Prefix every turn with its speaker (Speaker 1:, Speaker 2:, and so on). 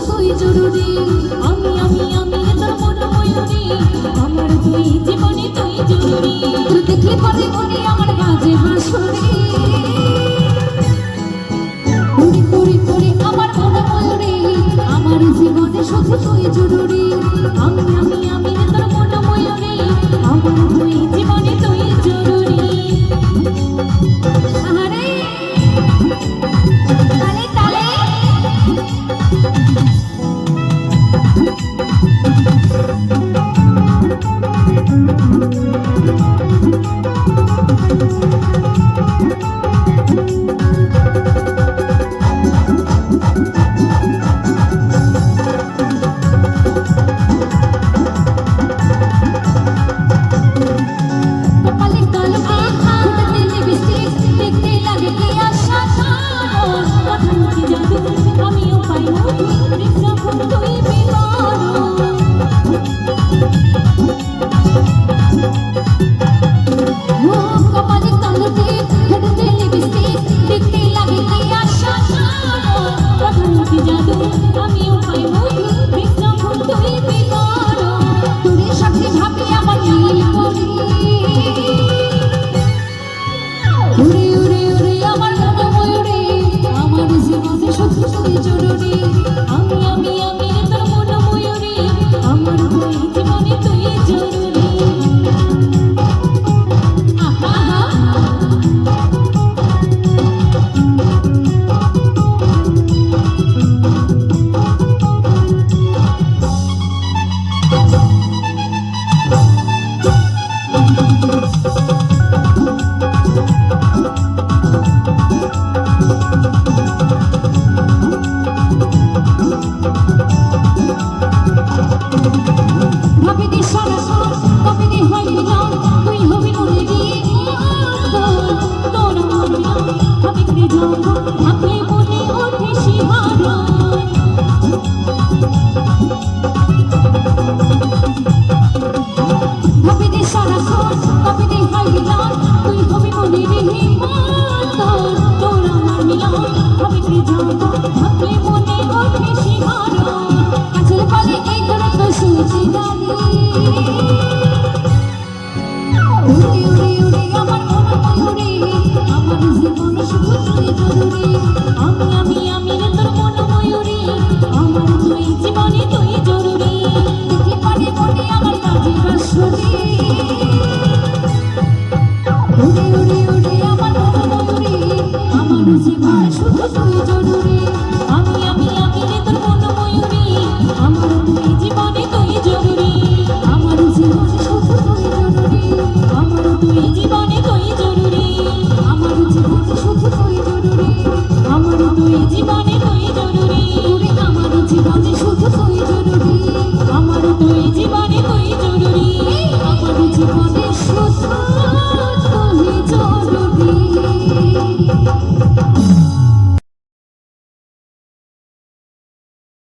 Speaker 1: তুই জরুরি আমি আমি আমি তোর মন ময়ূরী আমার তুই জীবনে তুই জরুরি তোর দেখলে পরে মনে আমার বাজে হাসুরি পুরি পুরি পুরি আমার মন ময়ূরী আমার জীবনে শুধু তুই জরুরি আমি আমি আমি তোর মন ময়ূরী আমার তুই জীবনে তুই জরুরি আরে তালে তালে উড়ে উড়ে উড়ে আমার মন ময়ূরে আমার জীবনে সত্যি জরুরি